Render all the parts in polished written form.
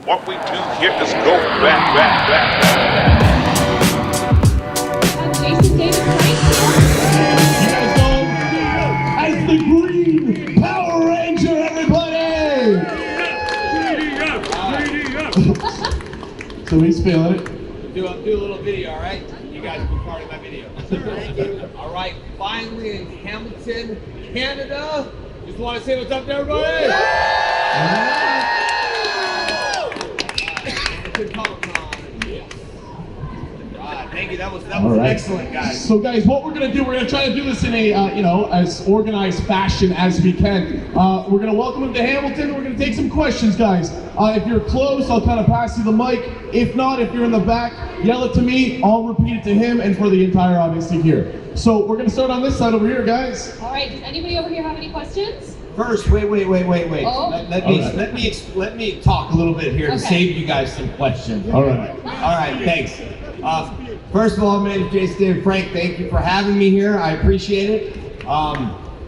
What we do here is go back. Jason David Frank. You guys know as the Green Power Ranger, everybody! So he's feeling it. Do a little video, all right? You guys be part of my video. All right, finally in Hamilton, Canada. Just want to say what's up to everybody. Hamilton Comic-Con. Yes. Thank you. That was excellent, guys. So guys, what we're gonna do, we're gonna try to do this in a as organized fashion as we can. We're gonna welcome him to Hamilton. We're gonna take some questions, guys. If you're close, I'll kind of pass you the mic. If not, if you're in the back, yell it to me. I'll repeat it to him and for the entire audience to hear. So we're gonna start on this side over here, guys. All right, does anybody over here have any questions? First, wait. Oh. Let me talk a little bit here to save you guys some questions. All right. All right, thanks. First of all, my name is Jason David Frank. Thank you for having me here. I appreciate it.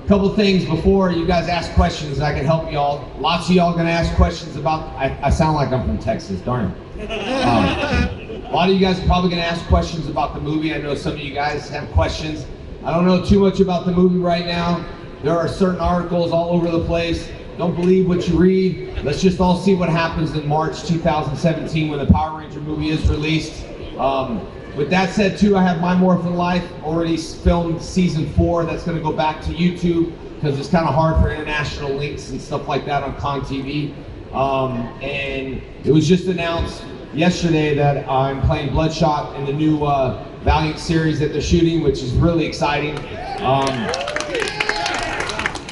Couple things before you guys ask questions, I can help y'all. Lots of y'all gonna ask questions about. I sound like I'm from Texas, darn it. A lot of you guys are probably gonna ask questions about the movie. I know some of you guys have questions. I don't know too much about the movie right now. There are certain articles all over the place. Don't believe what you read. Let's just all see what happens in March 2017 when the Power Ranger movie is released. With that said, too, I have My Morphin Life already filmed season 4. That's going to go back to YouTube because it's kind of hard for international links and stuff like that on Con TV. And it was just announced yesterday that I'm playing Bloodshot in the new Valiant series that they're shooting, which is really exciting.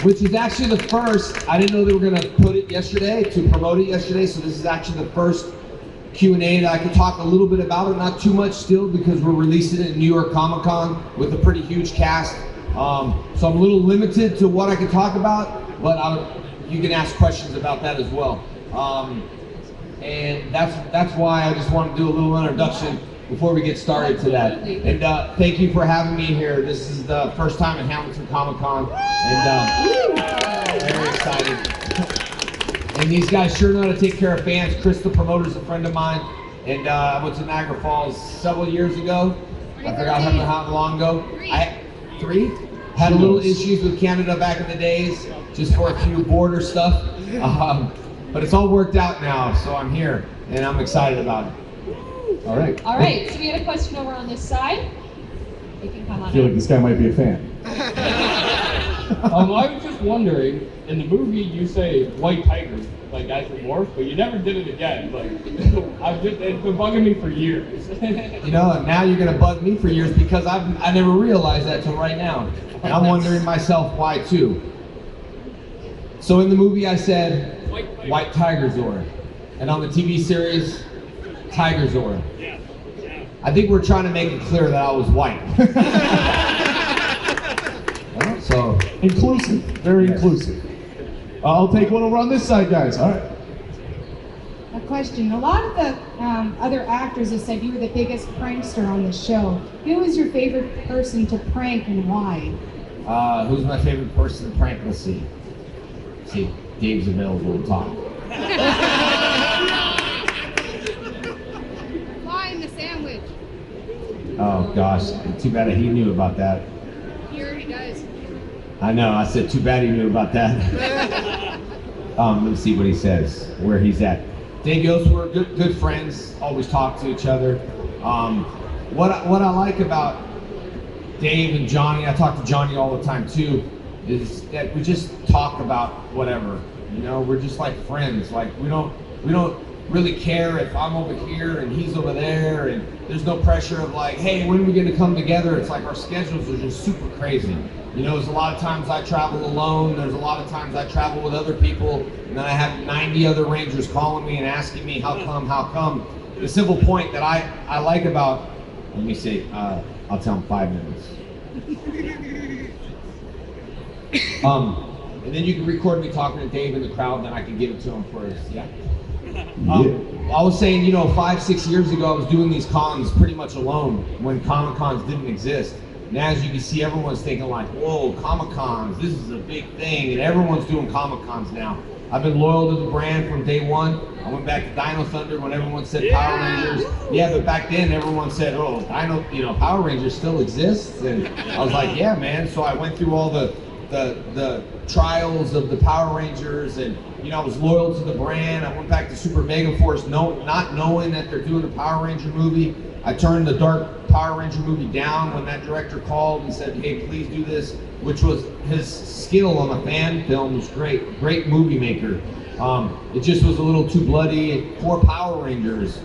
Which is actually the first. I didn't know they were going to put it yesterday, to promote it yesterday, so this is actually the first Q&A that I can talk a little bit about it, not too much still because we're releasing it in New York Comic Con with a pretty huge cast. So I'm a little limited to what I can talk about, but you can ask questions about that as well. And that's why I just want to do a little introduction before we get started to that. And thank you for having me here. This is the first time at Hamilton Comic Con, and very excited. And these guys sure know how to take care of fans. Chris, the promoter's a friend of mine, and I went to Niagara Falls several years ago. I forgot how long ago. Three? Had a little issues with Canada back in the days, just for a few border stuff. But it's all worked out now, so I'm here, and I'm excited about it. All right. All right, so we had a question over on this side. You can come on I feel like up. this guy might be a fan. I was just wondering, in the movie you say white tiger, like as a morph, but you never did it again. Like, it's been bugging me for years. You know, and now you're gonna bug me for years because I never realized that till right now. And I'm wondering myself why too. So in the movie I said White Tiger Zord, and on the TV series, Tiger Zord. I think we're trying to make it clear that I was white. So Inclusive, very inclusive. I'll take one over on this side, guys. All right. A question. A lot of the other actors have said you were the biggest prankster on the show. Who is your favorite person to prank and why? Who's my favorite person to prank? Let's see. See, Dave's available to talk. Flying the sandwich. Oh gosh, too bad he knew about that. He already does. I know, I said too bad he knew about that. Let's see what he says, where he's at. Dave Yost, we're good friends, always talk to each other. What I like about Dave and Johnny, I talk to Johnny all the time too, is that we just talk about whatever. You know, we're just like friends. Like we don't really care if I'm over here and he's over there, and there's no pressure of like, hey, when are we gonna come together? It's like our schedules are just super crazy. You know, there's a lot of times I travel alone, there's a lot of times I travel with other people, and then I have 90 other Rangers calling me and asking me how come. The simple point that I like about, let me see, I'll tell him 5 minutes. And then you can record me talking to Dave in the crowd, and then I can give it to him first, yeah? I was saying, you know, 5-6 years ago, I was doing these cons pretty much alone when Comic Cons didn't exist. Now, as you can see, everyone's thinking like, whoa, Comic Cons, this is a big thing, and everyone's doing Comic Cons now. I've been loyal to the brand from day one. I went back to Dino Thunder when everyone said Power Rangers. Yeah, but back then everyone said, oh, Power Rangers still exists. And I was like, yeah, man. So I went through all the trials of the Power Rangers, and I was loyal to the brand. I went back to Super Megaforce, not knowing that they're doing a Power Ranger movie. I turned the Dark Power Ranger movie down when that director called and said, hey, please do this, which was his skill on the fan film was great movie maker. It just was a little too bloody for Power Rangers,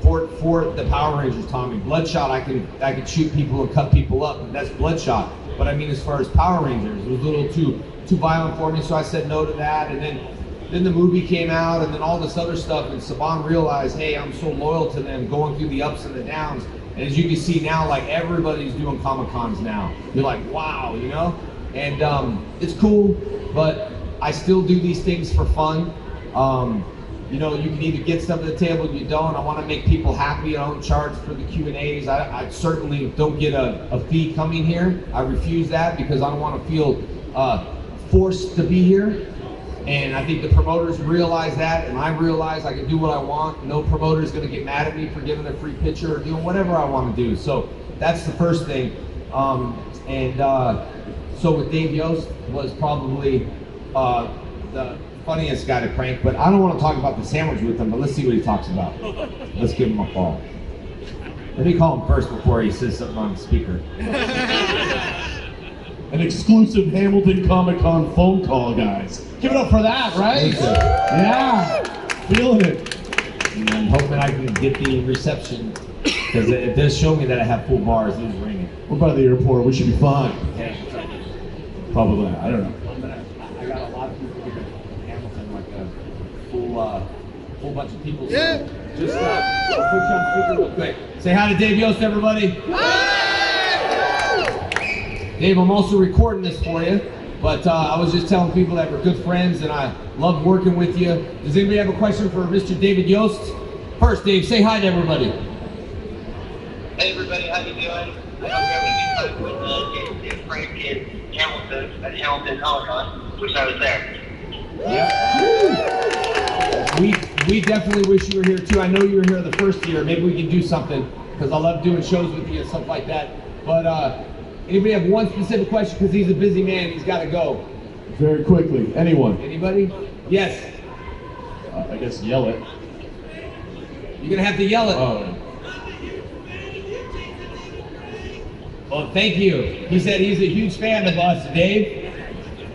for the Power Rangers, Tommy. Bloodshot, I could shoot people and cut people up, and that's Bloodshot. But I mean, as far as Power Rangers, it was a little too violent for me, so I said no to that. And then the movie came out, and then all this other stuff, and Saban realized, hey, I'm so loyal to them, going through the ups and the downs. And as you can see now, like, everybody's doing Comic-Cons now. You're like, wow, And it's cool, but I still do these things for fun. You can either get stuff to the table or you don't. I want to make people happy. I don't charge for the Q&As. I certainly don't get a fee coming here. I refuse that because I don't want to feel forced to be here. And I think the promoters realize that, and I realize I can do what I want. No promoter is going to get mad at me for giving a free picture or doing whatever I want to do. So that's the first thing. So with Dave Yost was probably the funniest guy to prank, but I don't want to talk about the sandwich with him, but let's see what he talks about. Let's give him a call. Let me call him first before he says something on the speaker. An exclusive Hamilton Comic-Con phone call, guys. Give it up for that, right? Yeah, feeling it. And I'm hoping I can get the reception, because it does show me that I have full bars. It is ringing. We're by the airport. We should be fine. Yeah. Probably. I don't know. I got a lot of people here in Hamilton, like a full bunch of people. Yeah. So just I'll put you on speaker real quick. Say hi to Dave Yost, everybody. Dave, I'm also recording this for you, but I was just telling people that we're good friends and I love working with you. Does anybody have a question for Mr. David Yost? First, Dave, say hi to everybody. Hey everybody, how you doing? I hope you're having a good time with Frank in Hamilton at Hamilton Comic-Con, which I was there. Yeah. We definitely wish you were here too. I know you were here the first year. Maybe we can do something, because I love doing shows with you and stuff like that. But anybody have one specific question? Because he's a busy man, he's got to go. Very quickly. Anyone? Anybody? Yes. I guess yell it. You're going to have to yell it. Oh. Well, thank you. He said he's a huge fan of us, Dave.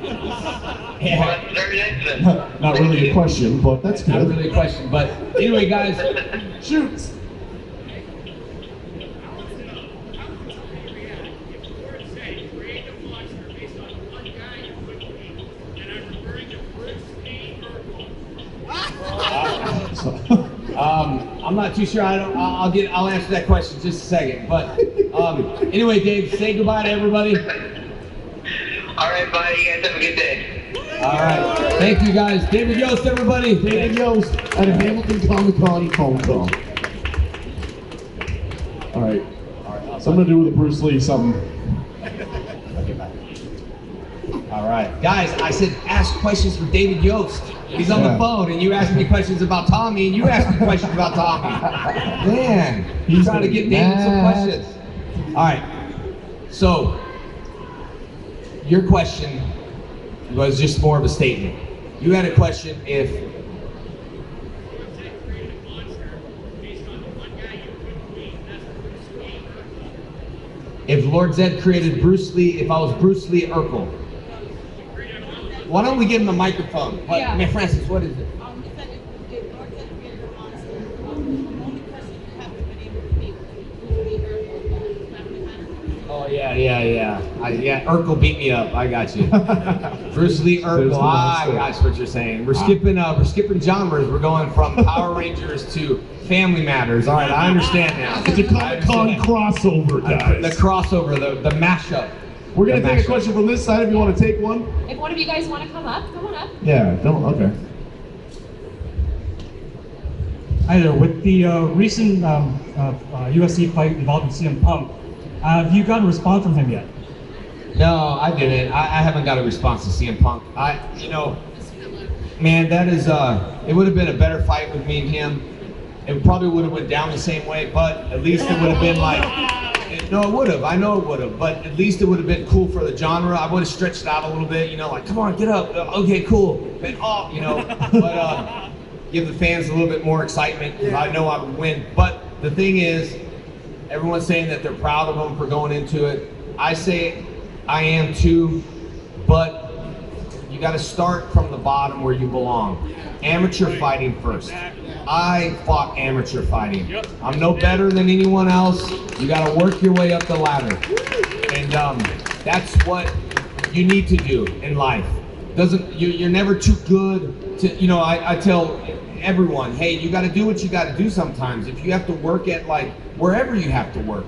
Yeah. Very excellent. Not really a question, but that's good. Not really a question, but anyway, guys, shoot. I'm not too sure. I'll answer that question in just a second. But anyway, Dave, say goodbye to everybody. All right, bye. You guys have a good day. All right. Thank you, guys. David Yost, everybody. David Yost at a Hamilton Comic-Con phone call. All right. Something to do with a Bruce Lee something. All right. Guys, I said ask questions for David Yost. He's on the phone, and you asked me questions about Tommy, and you asked me questions about Tommy. Man, he's trying to get David some questions. All right. So, your question was just more of a statement. You had a question if Lord Zed created Bruce Lee, if I was Bruce Lee Urkel. Why don't we give him a microphone? What, Yeah. Man, Francis, what is it? He said if Lord Zed created a monster, the only person who haven't been able to beat would be Urkel. Oh, yeah. Yeah, Urkel beat me up. I got you. Bruce Lee Urkel. I got what you're saying. We're skipping genres. We're going from Power Rangers to Family Matters. All right, I understand now. It's a Comic-Con crossover, guys. The crossover, the mashup. We're going to take a question from this side if you want to take one. If one of you guys want to come on up. Yeah, okay. Hi there. With the recent UFC fight involving CM Punk, have you got a response from him yet? No, I didn't. I haven't got a response to CM Punk. Man, that is, it would have been a better fight with me and him. It probably would have went down the same way, but at least it would have been like, no, it would have. I know it would have, but at least it would have been cool for the genre. I would have stretched it out a little bit, you know, like, come on, get up. Okay, cool. And off, you know. But give the fans a little bit more excitement, because I know I would win. But the thing is, everyone's saying that they're proud of them for going into it. I say I am too, but you got to start from the bottom where you belong. Amateur fighting first. I fought amateur fighting. I'm no better than anyone else. You got to work your way up the ladder. And that's what you need to do in life. You're never too good to, you know, I tell everyone, hey, you got to do what you got to do sometimes. If you have to work at like wherever you have to work,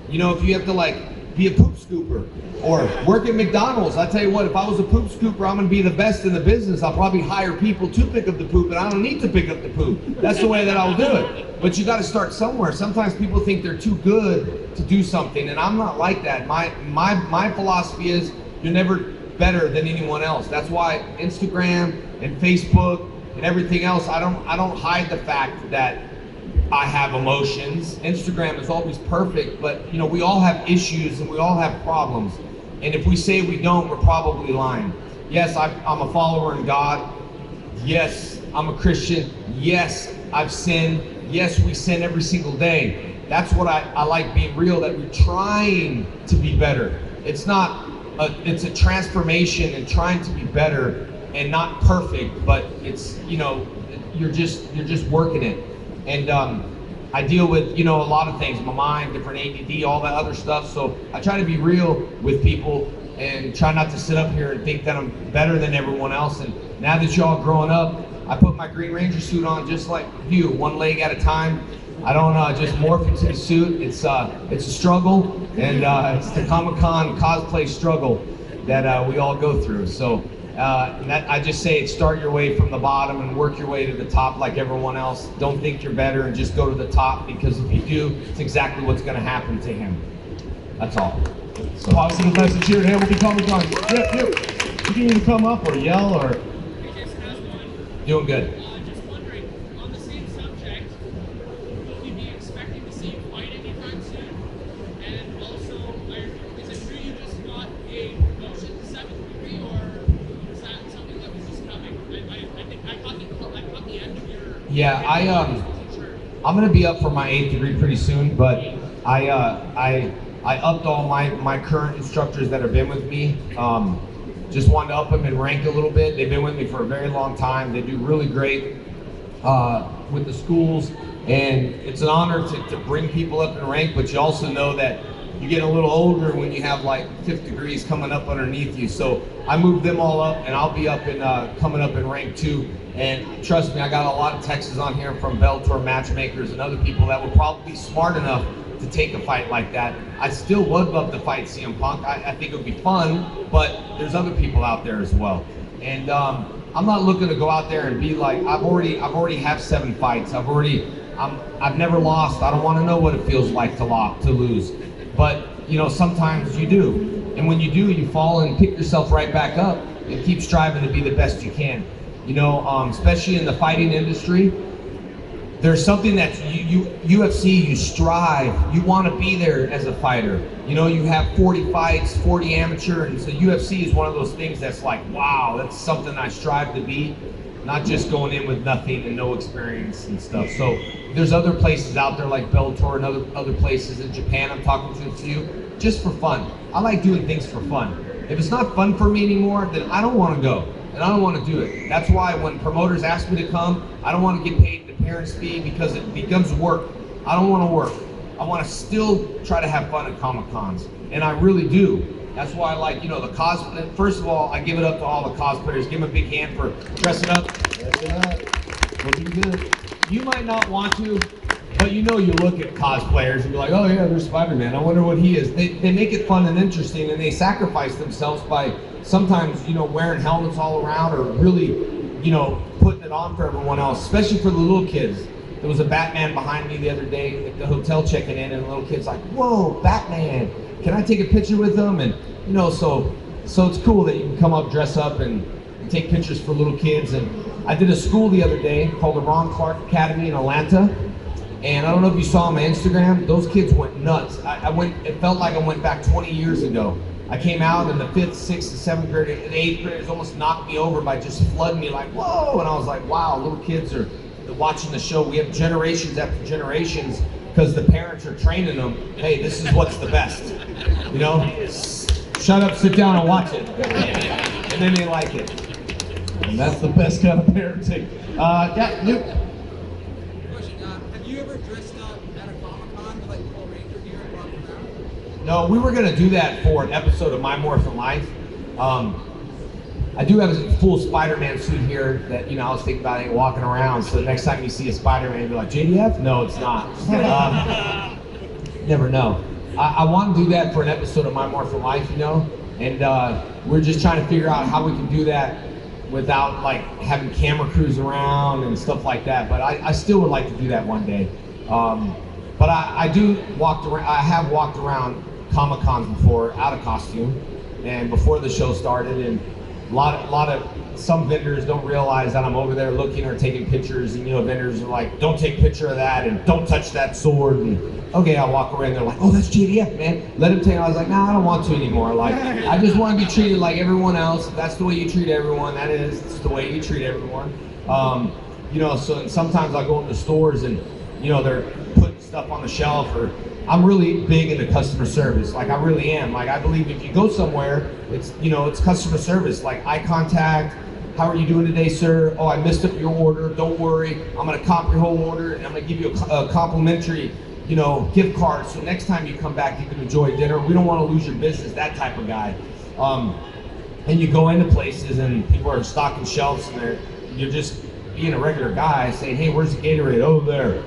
you know, if you have to like be a poop scooper or work at McDonald's, I tell you what, if I was a poop scooper, I'm gonna be the best in the business. I'll probably hire people to pick up the poop, and I don't need to pick up the poop. That's the way that I'll do it. But you gotta start somewhere. Sometimes people think they're too good to do something, and I'm not like that. My philosophy is you're never better than anyone else. That's why Instagram and Facebook and everything else, I don't hide the fact that I have emotions. Instagram is always perfect, but you know, we all have issues and we all have problems. And if we say we don't, we're probably lying. Yes, I'm a follower in God. Yes, I'm a Christian. Yes, I've sinned. Yes, we sin every single day. That's what I like being real, that we're trying to be better. It's a transformation and trying to be better and not perfect, but it's, you know, you're just working it. And I deal with, you know, a lot of things, my mind, different ADD, all that other stuff. So I try to be real with people and try not to sit up here and think that I'm better than everyone else. And now that y'all growing up, I put my Green Ranger suit on just like you, one leg at a time. I don't just morph into the suit. It's a struggle, and it's the Comic-Con cosplay struggle that we all go through. So. I just say start your way from the bottom and work your way to the top like everyone else. Don't think you're better and just go to the top, because if you do, it's exactly what's going to happen to him. That's all. So positive message here at Hamilton Comic-Con. You can either come up or yell or... Doing good. Just wondering, on the same subject, will you be expecting to see you fight anytime soon? And also, is it true you just got a promotion to 7th degree, or is that something that was just coming? I think I caught the end of your... Yeah, I'm gonna be up for my 8th degree pretty soon, but I upped all my current instructors that have been with me. Just wanted to up them in rank a little bit. They've been with me for a very long time. They do really great with the schools, and it's an honor to bring people up in rank, but you also know that you get a little older when you have like 5th degrees coming up underneath you. So I moved them all up, and I'll be up in coming up in rank 2. And trust me, I got a lot of texts on here from Bellator matchmakers and other people that will probably be smart enough to take a fight like that. I still would love to fight CM Punk. I think it would be fun, but there's other people out there as well. And I'm not looking to go out there and be like, I've already have 7 fights. I've never lost. I don't want to know what it feels like to lose. But you know, sometimes you do. And when you do, you fall and pick yourself right back up and keep striving to be the best you can. You know, especially in the fighting industry, there's something that UFC, you strive, you want to be there as a fighter. You know, you have 40 fights, 40 amateur, and so UFC is one of those things that's like, wow, that's something I strive to be, not just going in with nothing and no experience and stuff. So there's other places out there like Bellator and other places in Japan I'm talking to a few, just for fun. I like doing things for fun. If it's not fun for me anymore, then I don't want to go. And I don't want to do it. That's why when promoters ask me to come, I don't want to get paid the parents' fee, because it becomes work. I don't want to work. I want to still try to have fun at Comic-Cons. And I really do. That's why I like, you know, the cosplay. First of all, I give it up to all the cosplayers. Give them a big hand for dressing up. Dressing up. Looking good. You might not want to, but you know, you look at cosplayers and be like, oh yeah, there's Spider-Man. I wonder what he is. They make it fun and interesting, and they sacrifice themselves by sometimes, you know, wearing helmets all around, or really, you know, putting it on for everyone else, especially for the little kids. There was a Batman behind me the other day at the hotel checking in, and the little kid's like, whoa, Batman, can I take a picture with him? And, you know, so it's cool that you can come up, dress up, and take pictures for little kids. And I did a school the other day called the Ron Clark Academy in Atlanta. And I don't know if you saw on my Instagram, those kids went nuts. It felt like I went back 20 years ago. I came out in the 5th, 6th, and 7th grade, and 8th graders almost knocked me over by just flooding me like, whoa. And I was like, wow, little kids are watching the show. We have generations after generations because the parents are training them, hey, this is what's the best. You know, shut up, sit down, and watch it. And then they like it. And that's the best kind of parenting. Yeah, Luke. Question, have you ever dressed up at a Comic-Con with like full Ranger gear and walked around? No, we were gonna do that for an episode of Mighty Morphin Life. I do have a full Spider-Man suit here that, I was thinking about walking around, so the next time you see a Spider-Man, you'll be like, JDF? No, it's not. Never know. I want to do that for an episode of Mighty Morphin Life, and we're just trying to figure out how we can do that without like having camera crews around and stuff like that, but I still would like to do that one day. But I have walked around Comic-Cons before out of costume, and before the show started, and some vendors don't realize that I'm over there looking or taking pictures, and vendors are like, don't take a picture of that and don't touch that sword. And okay, I'll walk around, they're like, oh, that's JDF, man. Let him take it. I was like, nah, I don't want to anymore. Like, I just want to be treated like everyone else. If that's the way you treat everyone, it's the way you treat everyone. So and sometimes I go into stores and they're putting stuff on the shelf, or I'm really big into customer service. Like, I really am. Like, I believe if you go somewhere, it's customer service. Like, eye contact. How are you doing today, sir? Oh, I messed up your order. Don't worry. I'm going to comp your whole order, and I'm going to give you a complimentary, gift card. So next time you come back, you can enjoy dinner. We don't want to lose your business, that type of guy. And you go into places, and people are stocking shelves, and you're just being a regular guy saying, hey, where's the Gatorade? Oh, there.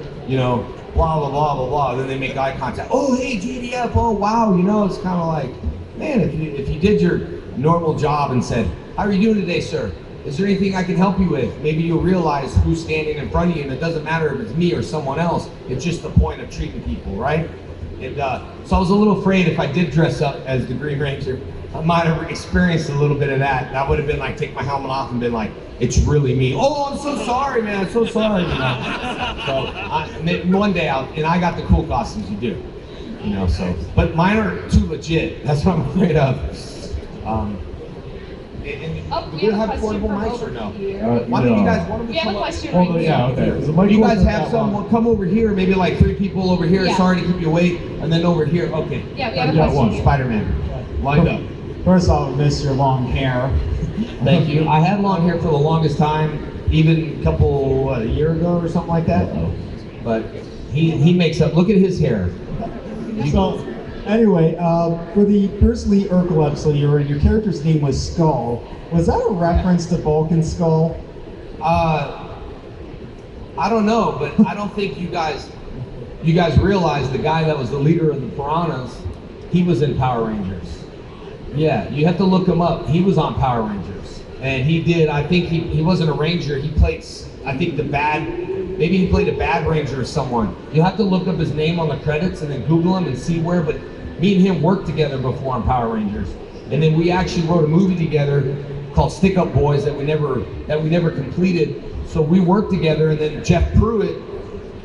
Blah, blah, blah, blah, blah. Then they make eye contact. Oh, hey, JDF. Oh, wow. It's kind of like, man, if you did your normal job and said, how are you doing today, sir? Is there anything I can help you with? Maybe you'll realize who's standing in front of you, and it doesn't matter if it's me or someone else. It's just the point of treating people, right? And so I was a little afraid if I did dress up as the Green Ranger, I might have experienced a little bit of that. That would have been like, take my helmet off and been like, it's really me. Oh, I'm so sorry, man. I'm so sorry. So one day I got the cool costumes, you do. But mine are too legit. That's what I'm afraid of. We have a question from over here. Why don't you guys want to We have a come up? question right here. Yeah, okay. You guys have someone come over here, maybe like 3 people over here. Yeah. Sorry to keep you wait, and then over here. Okay. Yeah, we have a question here. Spider-Man, lined up. First, I'll miss your long hair. Thank you. I had long hair for the longest time, even a year ago or something like that. But he makes up. Look at his hair. So, anyway, for the Bruce Lee Urkel episode, your character's name was Skull. Was that a reference to Vulcan's skull? I don't know, but I don't think you guys realize the guy that was the leader of the Piranhas, he was in Power Rangers. Yeah, you have to look him up. He was on Power Rangers, and he did. I think he wasn't a Ranger. He played, I think maybe he played a bad Ranger or someone. You have to look up his name on the credits and then Google him and see where. But me and him worked together before on Power Rangers, and then we actually wrote a movie together called Stick Up Boys that we never completed. So we worked together, and then Jeff Pruitt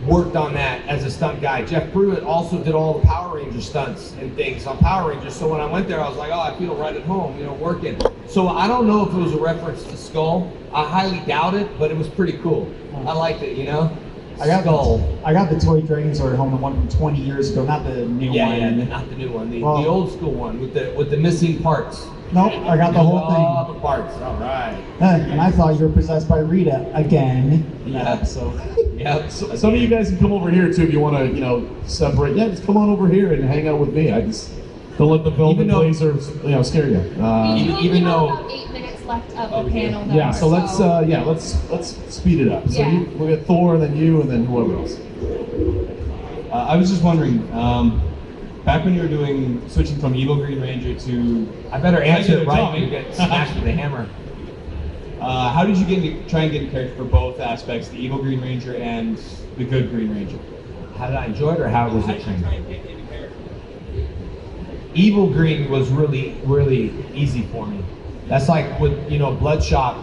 worked on that as a stunt guy. Jeff Pruitt also did all the Power Ranger stunts and things on Power Rangers. So when I went there, I was like, oh, I feel right at home, working. So I don't know if it was a reference to Skull. I highly doubt it, but it was pretty cool. I liked it, I got Skull. I got the toy Dragon Sword at home, the one from 20 years ago, not the new one. Yeah, not the new one, the old school one with the missing parts. Nope, I got the whole thing. All the parts. All right. And I thought you were possessed by Rita again. Yeah. So. Yeah. Some of you guys can come over here too if you want to, separate. Yeah, just come on over here and hang out with me. I just don't let the velvet blazer, scare you. Even though about 8 minutes left of the panel. Though, yeah. So let's speed it up. So Yeah. we'll get Thor, and then you, and then whoever else. I was just wondering. Back when you were switching from Evil Green Ranger to... I better answer it right, you get smashed with a hammer. How did you try and get a character for both aspects, the Evil Green Ranger and the Good Green Ranger? How did I enjoy it, or how was it trained? Evil Green was really, really easy for me. That's like with, Bloodshot,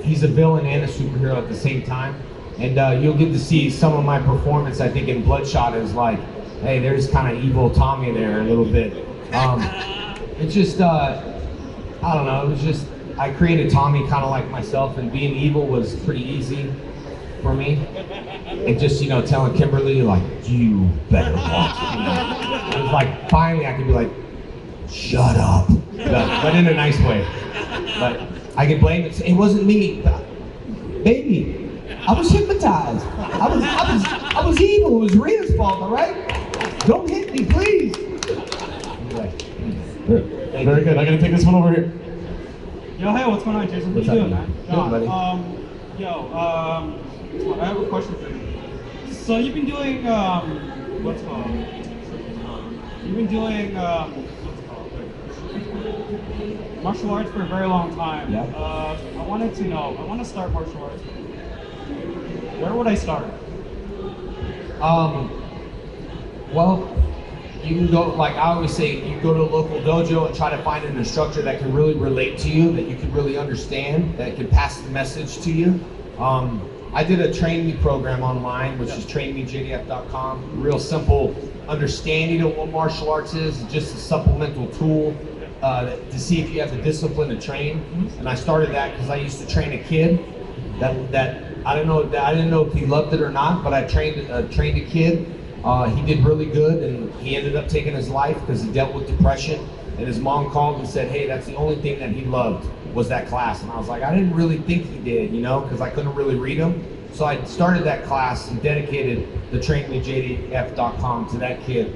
he's a villain and a superhero at the same time. And you'll get to see some of my performance, I think, in Bloodshot is like, hey, there's kind of evil Tommy there a little bit. It's just, I don't know, it was just, I created Tommy kind of like myself, and being evil was pretty easy for me. And just, telling Kimberly, like, you better watch me. It was like, finally I could be like, shut up. But in a nice way. But I could blame it. It wasn't me. Baby, I was hypnotized. I was evil. It was Rita's fault, all right? Don't hit me, please. Anyway. Very good. I'm gonna take this one over here. Yo, hey, what's going on, Jason? What's What you up, doing, man? Good, buddy. I have a question for you. So you've been doing, what's it called? You've been doing, martial arts for a very long time. Yeah. I wanted to know, I want to start martial arts. Where would I start? Well, you can go, like I always say, you go to a local dojo and try to find an instructor that can really relate to you, that you can really understand, that can pass the message to you. I did a Train Me program online, which is trainmejdf.com. Real simple understanding of what martial arts is, just a supplemental tool to see if you have the discipline to train. And I started that because I used to train a kid that I didn't know if he loved it or not, but I trained a kid. He did really good, and he ended up taking his life because he dealt with depression. And his mom called and said, hey, that's the only thing that he loved was that class. And I was like, I didn't really think he did, because I couldn't really read him. So I started that class and dedicated the trainmejdf.com to that kid,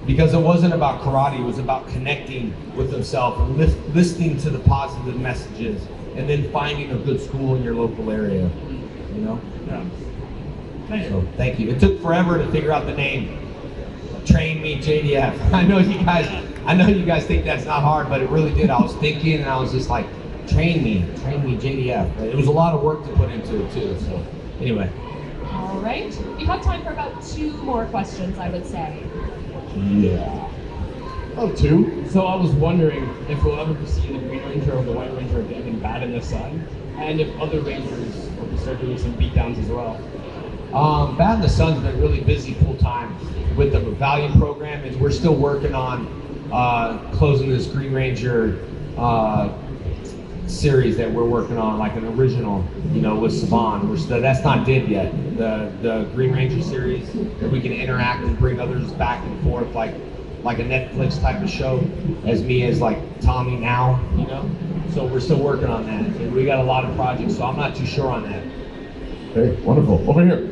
because it wasn't about karate, it was about connecting with himself and listening to the positive messages, and then finding a good school in your local area, Yeah. So thank you. It took forever to figure out the name. Train Me JDF. I know you guys think that's not hard, but it really did. I was thinking, and I was just like, train me JDF. It was a lot of work to put into it too. So anyway. All right. We have time for about 2 more questions, I would say. Yeah. Oh, 2. So I was wondering if we'll ever be seeing the Green Ranger or the White Ranger getting bad in the sun, and if other Rangers will start doing some beatdowns as well. Bad in the Sun's been really busy full time with the Valiant program, and we're still working on closing this Green Ranger series that we're working on, like an original, with Saban. That's not dead yet. The Green Ranger series that we can interact and bring others back and forth, like a Netflix type of show, as me as like Tommy now, So we're still working on that. And we got a lot of projects, so I'm not too sure on that. Okay, wonderful. Over here.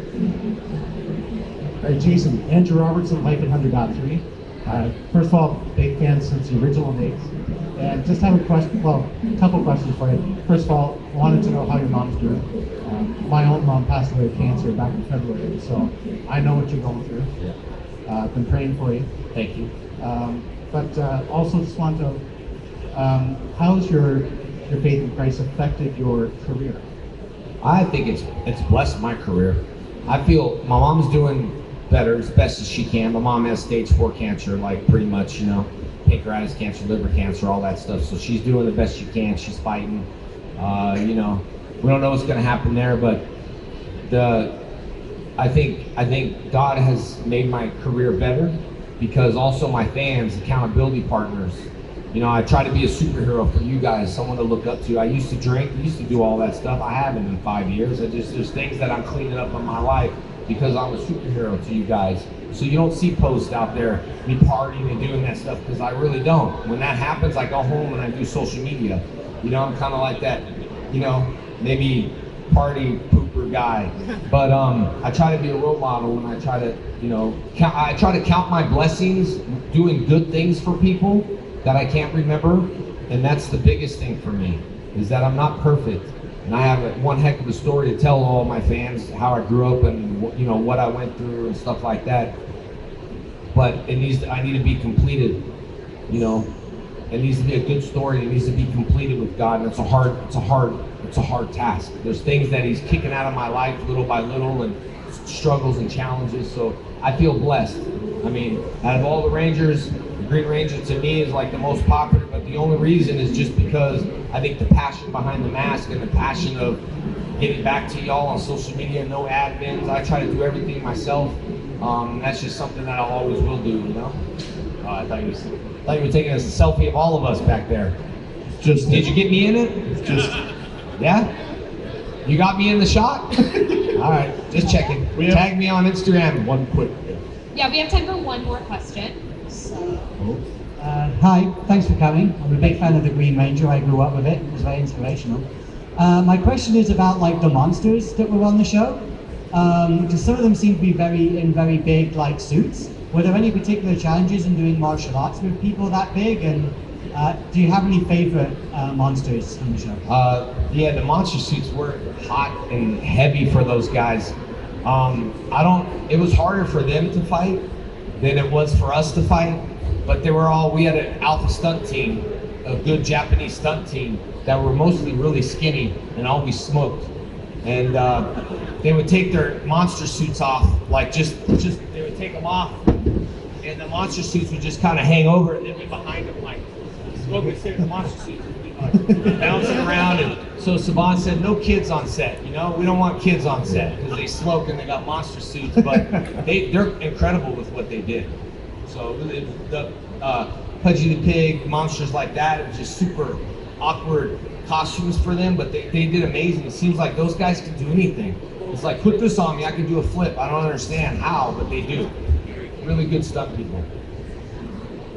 Hey, Jason, Andrew Robertson, Life at 100.3. First of all, big fan since the original days. And just have a question, a couple questions for you. First of all, wanted to know how your mom's doing. My own mom passed away of cancer back in February, so I know what you're going through. Yeah. Been praying for you. Thank you. But also just want to know, how's your faith in Christ affected your career? I think it's blessed my career. I feel my mom's doing better as best as she can. My mom has stage 4 cancer, like pretty much, pancreatic cancer, liver cancer, all that stuff. So she's doing the best she can. She's fighting. We don't know what's going to happen there, but I think God has made my career better, because also my fans, accountability partners. I try to be a superhero for you guys, someone to look up to. I used to drink, used to do all that stuff. I haven't in 5 years. There's things that I'm cleaning up in my life because I'm a superhero to you guys. So you don't see posts out there, me partying and doing that stuff, because I really don't. When that happens, I go home and I do social media. I'm kind of like that, maybe party pooper guy. But I try to be a role model, and I try to, I try to count my blessings, doing good things for people that I can't remember. And that's the biggest thing for me, is that I'm not perfect. And I have one heck of a story to tell all my fans, how I grew up and what I went through and stuff like that. But I need to be completed, It needs to be a good story. It needs to be completed with God, and it's a hard task. There's things that He's kicking out of my life little by little, and struggles and challenges. So I feel blessed. I mean, out of all the Rangers, the Green Ranger to me is like the most popular, but the only reason is just because I think the passion behind the mask and the passion of get it back to y'all on social media. No admins. I try to do everything myself. That's just something that I always will do, you know? I thought you were taking a selfie of all of us back there. Just did you get me in it? Just yeah. You got me in the shot? All right, just checking. Tag me on Instagram. One quick. Yeah, we have time for one more question. So. Hi, thanks for coming. I'm a big fan of the Green Ranger. I grew up with it. It was very inspirational. My question is about like the monsters that were on the show. Because some of them seem to be in very big like suits. Were there any particular challenges in doing martial arts with people that big? And do you have any favorite monsters on the show? Yeah, the monster suits were hot and heavy for those guys. It was harder for them to fight than it was for us to fight. But we had an alpha stunt team, a good Japanese stunt team that were mostly really skinny and always smoked. And they would take their monster suits off, like just they would take them off, and the monster suits would just kind of hang over, and they'd be behind them like smoking. The monster suits would be like bouncing around. And so Saban said, "No kids on set. You know, we don't want kids on set because they smoke and they got monster suits, but they're incredible with what they did." So the Pudgy the Pig, monsters like that, it was just super awkward costumes for them, but they did amazing. It seems like those guys can do anything. It's like, put this on me, I can do a flip. I don't understand how, but they do. Really good stunt people.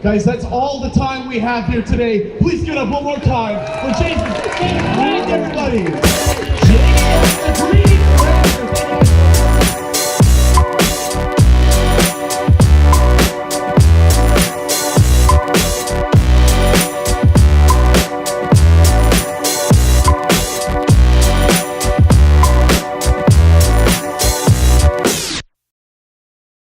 Guys, that's all the time we have here today. Please give it up one more time for Jason and everybody. Jason the Green